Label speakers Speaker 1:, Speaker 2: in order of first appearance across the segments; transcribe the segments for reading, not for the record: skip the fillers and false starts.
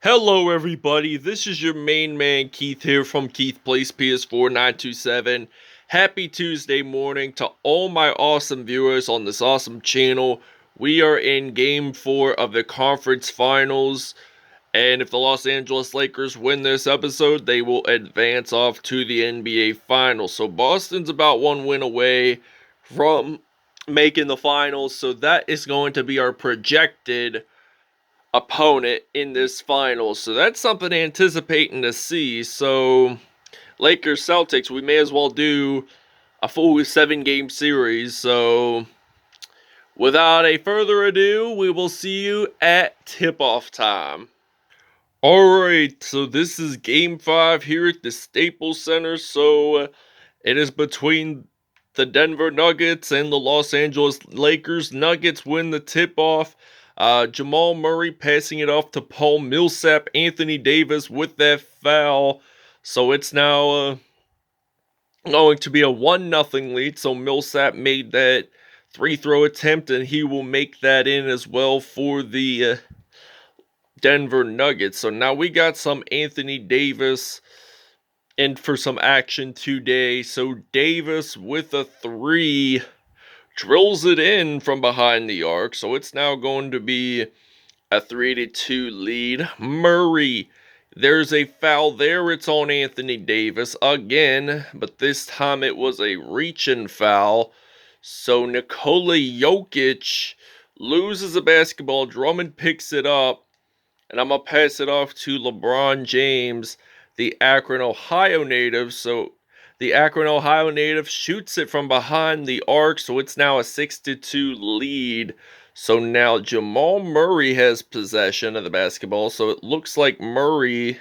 Speaker 1: Hello everybody, this is your main man Keith here from Keith Plays PS4 927. Happy Tuesday morning to all my awesome viewers on this awesome channel. We are in Game 4 of the conference finals, and if the Los Angeles Lakers win this episode, they will advance off to the NBA finals. So Boston's about one win away from making the finals, so that is going to be our projected opponent in this final. So that's something anticipating to see. So Lakers Celtics, we may as well do a full 7-game series. So without a further ado, we will see you at tip-off time. Alright, so this is Game 5 here at the Staples Center. So it is between the Denver Nuggets and the Los Angeles Lakers. Nuggets win the tip-off. Jamal Murray passing it off to Paul Millsap. Anthony Davis with that foul. So it's now going to be a 1-0 lead. So Millsap made that free-throw attempt, and he will make that in as well for the Denver Nuggets. So now we got some Anthony Davis in for some action today. So Davis with a 3 drills it in from behind the arc. So it's now going to be a 3-2 lead. Murray, there's a foul there. It's on Anthony Davis again, but this time it was a reach-in foul. So Nikola Jokic loses a basketball. Drummond picks it up, and I'm going to pass it off to LeBron James, the Akron, Ohio native. So the Akron, Ohio native shoots it from behind the arc, so it's now a 6-2 lead. So now Jamal Murray has possession of the basketball, so it looks like Murray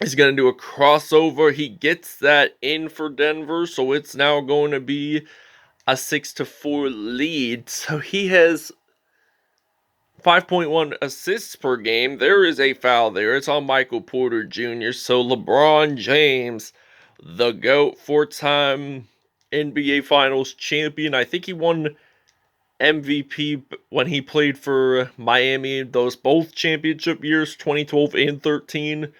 Speaker 1: is going to do a crossover. He gets that in for Denver, so it's now going to be a 6-4 lead. So he has 5.1 assists per game. There is a foul there. It's on Michael Porter Jr. So LeBron James, the GOAT, 4-time NBA Finals champion. I think he won MVP when he played for Miami, those both championship years, 2012 and 13.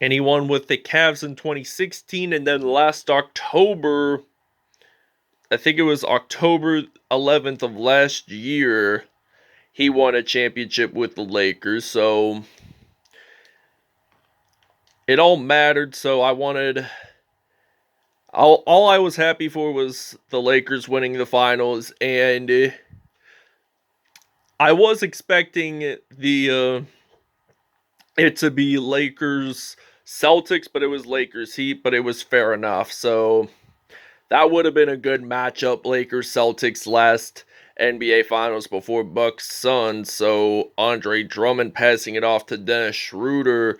Speaker 1: And he won with the Cavs in 2016. And then last October, I think it was October 11th of last year, he won a championship with the Lakers. So it all mattered. So I wanted... All I was happy for was the Lakers winning the finals, and I was expecting it to be Lakers Celtics, but it was Lakers Heat, but it was fair enough. So that would have been a good matchup. Lakers Celtics last NBA Finals before Bucks Suns. So Andre Drummond passing it off to Dennis Schroeder.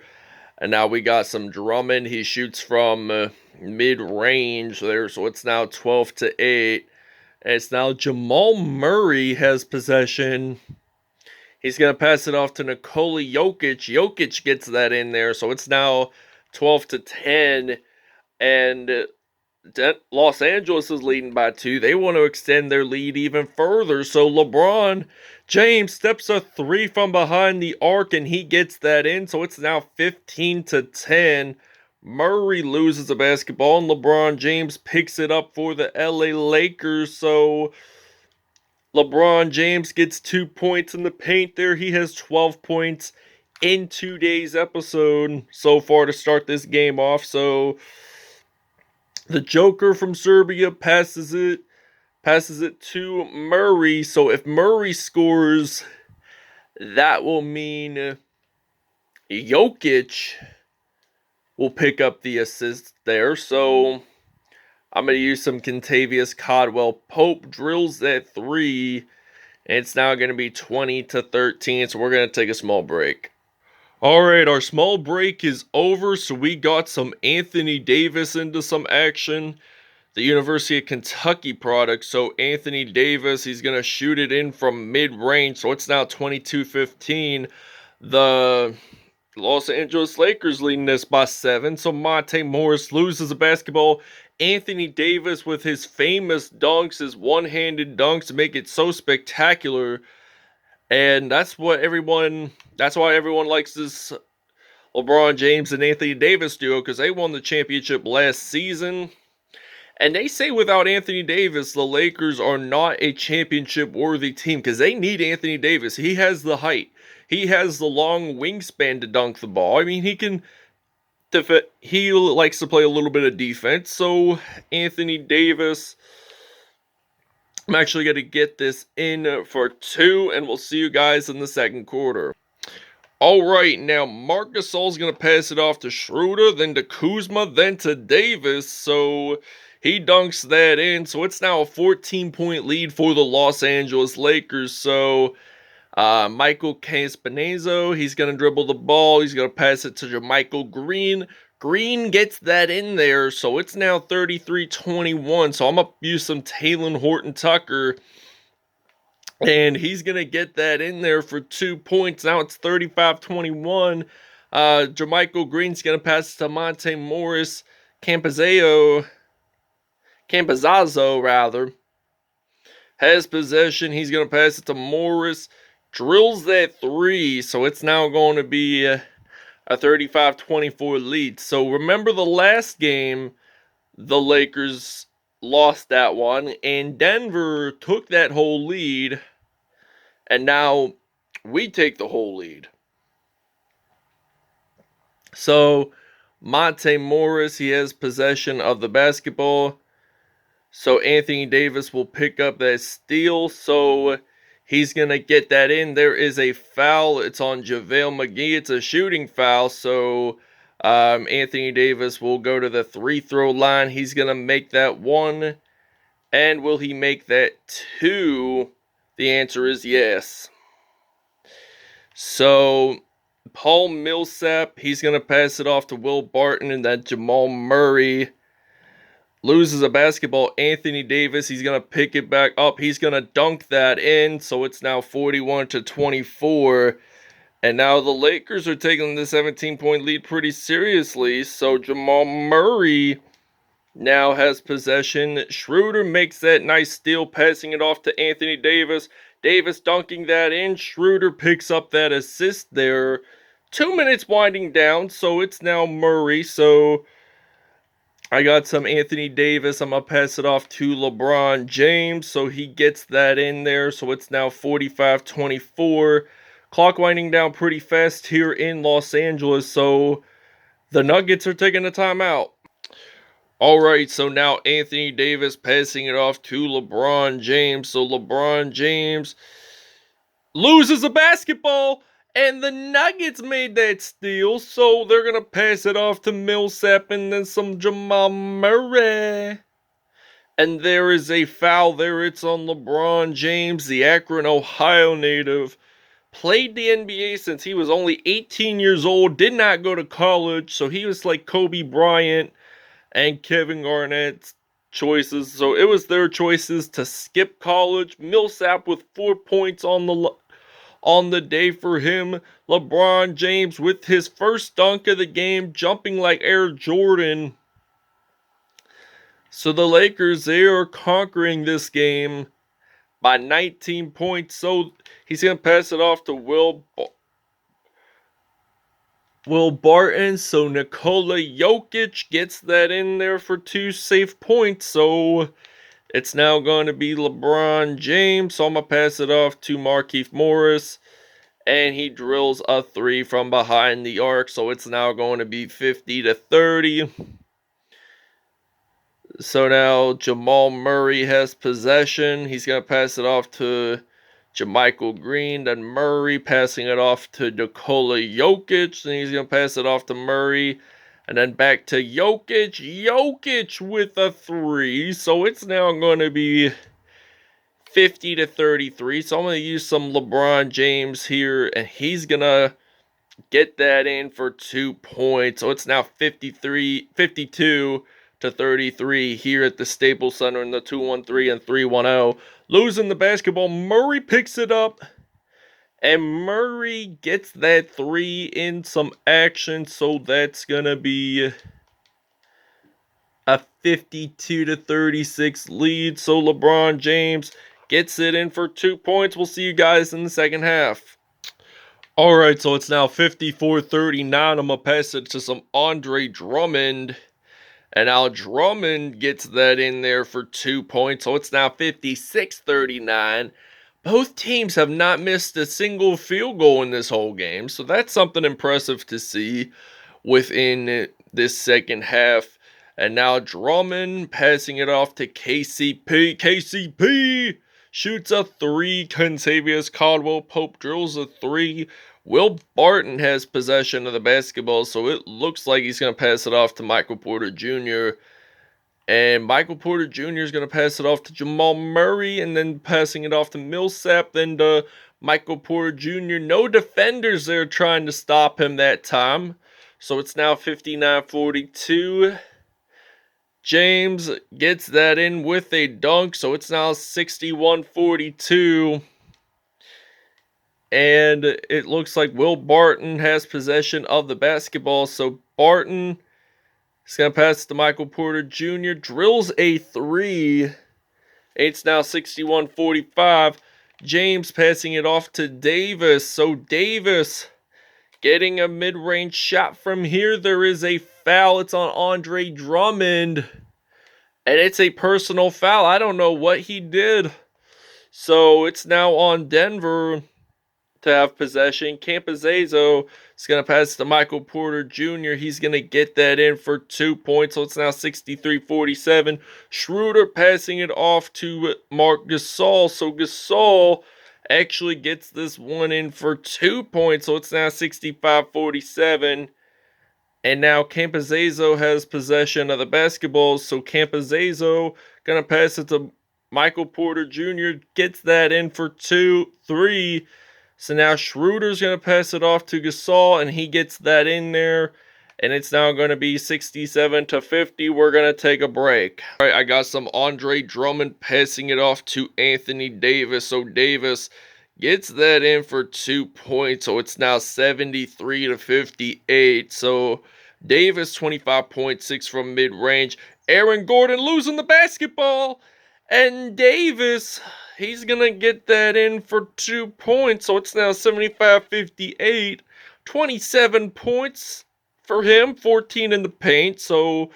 Speaker 1: And now we got some Drummond. He shoots from mid-range there. So it's now 12-8. And it's now Jamal Murray has possession. He's going to pass it off to Nikola Jokic. Jokic gets that in there. So it's now 12-10. And Los Angeles is leading by 2. They want to extend their lead even further. So LeBron James steps a 3 from behind the arc, and he gets that in. So it's now 15-10. Murray loses the basketball, and LeBron James picks it up for the LA Lakers. So LeBron James gets 2 points in the paint there. He has 12 points in today's episode so far to start this game off. So the Joker from Serbia passes it to Murray. So if Murray scores, that will mean Jokic will pick up the assist there. So I'm going to use some Kentavious Caldwell Pope. Drills that 3. And it's now going to be 20-13. So we're going to take a small break. Alright, our small break is over, so we got some Anthony Davis into some action. The University of Kentucky product. So Anthony Davis, he's going to shoot it in from mid-range. So it's now 22-15. The Los Angeles Lakers leading this by 7. So Monte Morris loses the basketball. Anthony Davis with his famous dunks, his one-handed dunks, make it so spectacular. And that's why everyone likes this LeBron James and Anthony Davis duo, because they won the championship last season. And they say without Anthony Davis, the Lakers are not a championship-worthy team, because they need Anthony Davis. He has the height. He has the long wingspan to dunk the ball. I mean, he likes to play a little bit of defense. So, Anthony Davis, I'm actually going to get this in for 2, and we'll see you guys in the second quarter. Alright, now Marc Gasol's going to pass it off to Schroeder, then to Kuzma, then to Davis. So he dunks that in. So it's now a 14-point lead for the Los Angeles Lakers. So Michael Castagnetto, he's going to dribble the ball. He's going to pass it to JaMychal Green. Green gets that in there. So it's now 33-21. So I'm going to use some Talen Horton-Tucker. And he's going to get that in there for 2 points. Now it's 35-21. JaMychal Green's going to pass it to Monte Morris. Campazzo, has possession. He's going to pass it to Morris. Drills that 3. So it's now going to be a 35-24 lead. So remember the last game, the Lakers lost that one, and Denver took that whole lead, and now we take the whole lead. So Monte Morris, he has possession of the basketball, so Anthony Davis will pick up that steal, so he's going to get that in. There is a foul. It's on JaVale McGee. It's a shooting foul, so Anthony Davis will go to the free-throw line. He's going to make that 1. And will he make that 2? The answer is yes. So Paul Millsap, he's going to pass it off to Will Barton, and then Jamal Murray loses a basketball. Anthony Davis, he's going to pick it back up. He's going to dunk that in, so it's now 41-24. And now the Lakers are taking the 17-point lead pretty seriously. So Jamal Murray now has possession. Schroeder makes that nice steal, passing it off to Anthony Davis. Davis dunking that in. Schroeder picks up that assist there. 2 minutes winding down, so it's now Murray. So I got some Anthony Davis. I'm going to pass it off to LeBron James, so he gets that in there. So it's now 45-24. Clock winding down pretty fast here in Los Angeles, so the Nuggets are taking a timeout. Alright, so now Anthony Davis passing it off to LeBron James. So LeBron James loses a basketball, and the Nuggets made that steal, so they're going to pass it off to Millsap and then some Jamal Murray. And there is a foul there. It's on LeBron James, the Akron, Ohio native. Played the NBA since he was only 18 years old. Did not go to college, so he was like Kobe Bryant and Kevin Garnett's choices. So it was their choices to skip college. Millsap with 4 points on the day for him. LeBron James with his first dunk of the game, jumping like Air Jordan. So the Lakers, they are conquering this game by 19 points. So he's going to pass it off to Will Barton. So Nikola Jokic gets that in there for 2 safe points. So it's now going to be LeBron James. So I'm going to pass it off to Markieff Morris. And he drills a 3 from behind the arc. So it's now going to be 50-30. So now Jamal Murray has possession. He's going to pass it off to JaMychal Green. Then Murray passing it off to Nikola Jokic. Then he's going to pass it off to Murray. And then back to Jokic. Jokic with a 3. So it's now going to be 50-33. So I'm going to use some LeBron James here. And he's going to get that in for 2 points. So it's now 52-33 here at the Staples Center in the 2-1-3 and 3-1-0. Losing the basketball, Murray picks it up, and Murray gets that 3 in some action, so that's going to be a 52-36 lead. So LeBron James gets it in for 2 points. We'll see you guys in the second half. Alright, so it's now 54-39. I'm going to pass it to some Andre Drummond. And now Drummond gets that in there for 2 points. So it's now 56-39. Both teams have not missed a single field goal in this whole game. So that's something impressive to see within this second half. And now Drummond passing it off to KCP. KCP shoots a 3. Kentavious Caldwell-Pope drills a 3. Will Barton has possession of the basketball, so it looks like he's going to pass it off to Michael Porter Jr. And Michael Porter Jr. is going to pass it off to Jamal Murray, and then passing it off to Millsap, then to Michael Porter Jr. No defenders there trying to stop him that time. So it's now 59-42. James gets that in with a dunk, so it's now 61-42. And it looks like Will Barton has possession of the basketball. So Barton is going to pass to Michael Porter Jr. Drills a 3. It's now 61-45. James passing it off to Davis. So Davis getting a mid-range shot from here. There is a foul. It's on Andre Drummond. And it's a personal foul. I don't know what he did. So it's now on Denver to have possession. Campazzo is going to pass to Michael Porter Jr. He's going to get that in for 2 points. So it's now 63-47. Schroeder passing it off to Marc Gasol. So Gasol actually gets this one in for 2 points. So it's now 65-47. And now Campazzo has possession of the basketball. So Campazzo going to pass it to Michael Porter Jr. Gets that in for 3. So now Schroeder's going to pass it off to Gasol, and he gets that in there. And it's now going to be 67-50. We're going to take a break. All right, I got some Andre Drummond passing it off to Anthony Davis. So Davis gets that in for 2 points. So it's now 73-58. So Davis, 25.6 from mid-range. Aaron Gordon losing the basketball. And Davis, he's going to get that in for 2 points. So it's now 75-58. 27 points for him. 14 in the paint. So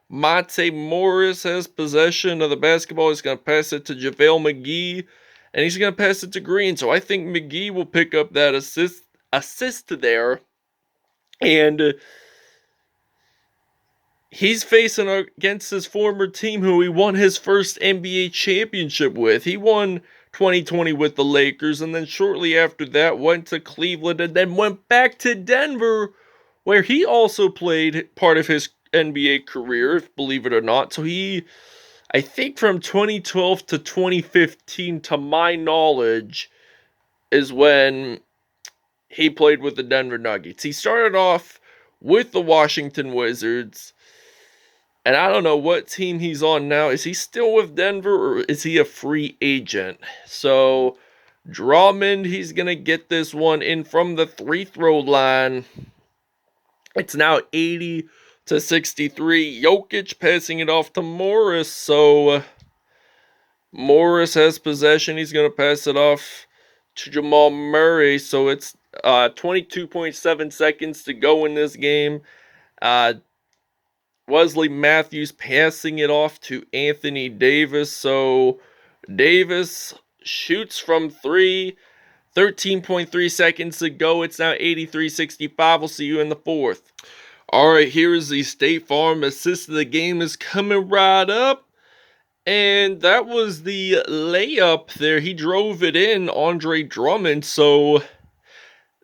Speaker 1: Monte Morris has possession of the basketball. He's going to pass it to JaVale McGee. And he's going to pass it to Green. So I think McGee will pick up that assist there. And he's facing against his former team who he won his first NBA championship with. He won 2020 with the Lakers, and then shortly after that went to Cleveland, and then went back to Denver, where he also played part of his NBA career, believe it or not. So he, I think from 2012 to 2015, to my knowledge, is when he played with the Denver Nuggets. He started off with the Washington Wizards. And I don't know what team he's on now. Is he still with Denver, or is he a free agent? So Drummond, he's going to get this one in from the free-throw line. It's now 80-63. Jokic passing it off to Morris. So Morris has possession. He's going to pass it off to Jamal Murray. So it's 22.7 seconds to go in this game. Wesley Matthews passing it off to Anthony Davis. So Davis shoots from 3. 13.3 seconds to go. It's now 83-65. We'll see you in the fourth. All right, here is the State Farm assist of the game is coming right up. And that was the layup there. He drove it in, Andre Drummond. So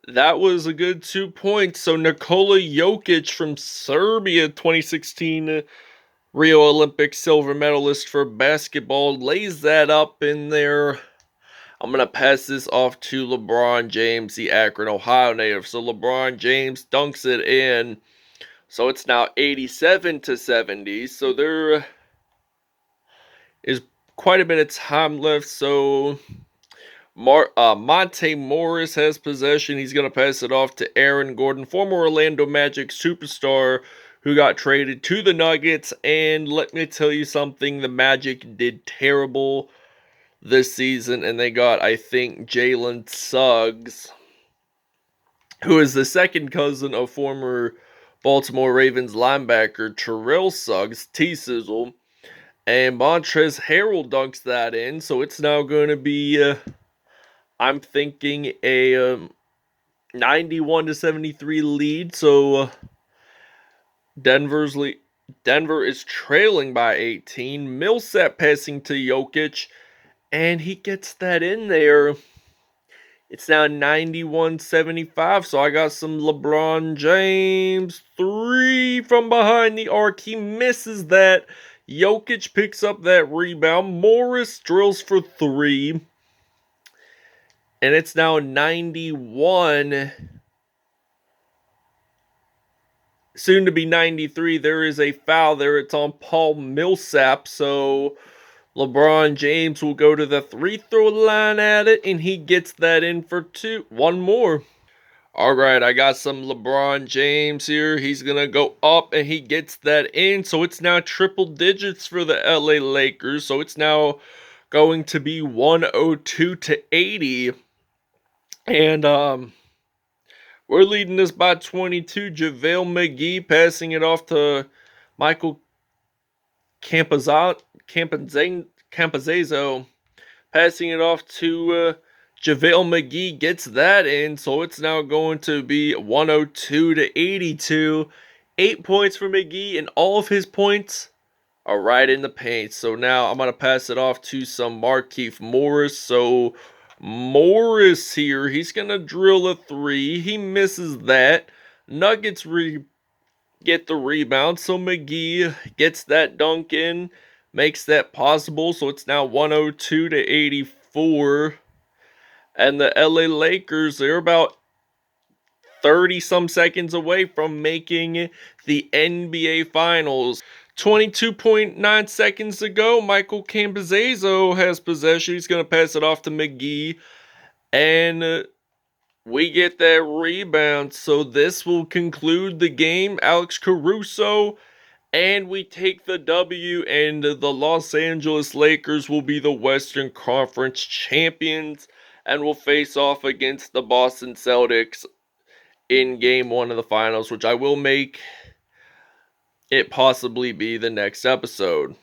Speaker 1: that was a good 2 points. So Nikola Jokic from Serbia, 2016 Rio Olympic silver medalist for basketball, lays that up in there. I'm going to pass this off to LeBron James, the Akron, Ohio native. So LeBron James dunks it in. So it's now 87-70. So there is quite a bit of time left. So Monte Morris has possession. He's going to pass it off to Aaron Gordon, former Orlando Magic superstar who got traded to the Nuggets. And let me tell you something, the Magic did terrible this season, and they got, I think, Jalen Suggs, who is the second cousin of former Baltimore Ravens linebacker Terrell Suggs, T-Sizzle, and Montrezl Harrell dunks that in, so it's now going to be, I'm thinking, a 91-73 lead, so Denver is trailing by 18. Millsap passing to Jokic, and he gets that in there. It's now 91-75, so I got some LeBron James 3 from behind the arc. He misses that. Jokic picks up that rebound. Morris drills for 3. And it's now 91. Soon to be 93. There is a foul there. It's on Paul Millsap. So LeBron James will go to the free-throw line at it, and he gets that in for 2. One more. Alright, I got some LeBron James here. He's going to go up, and he gets that in. So it's now triple digits for the LA Lakers. So it's now going to be 102-80. And, we're leading this by 22. JaVale McGee passing it off to Michael Campazzo. Passing it off to JaVale McGee. Gets that in. So it's now going to be 102-82. 8 points for McGee, and all of his points are right in the paint. So now I'm going to pass it off to some Markieff Morris. So Morris here, he's going to drill a 3. He misses that. Nuggets get the rebound, so McGee gets that dunk in, makes that possible, so it's now 102-84. And the LA Lakers, they're about 30-some seconds away from making the NBA Finals. 22.9 seconds to go. Michael Campazzo has possession. He's going to pass it off to McGee. And we get that rebound. So this will conclude the game. Alex Caruso. And we take the W. And the Los Angeles Lakers will be the Western Conference champions. And will face off against the Boston Celtics in Game 1 of the Finals, which I will make it possibly be the next episode.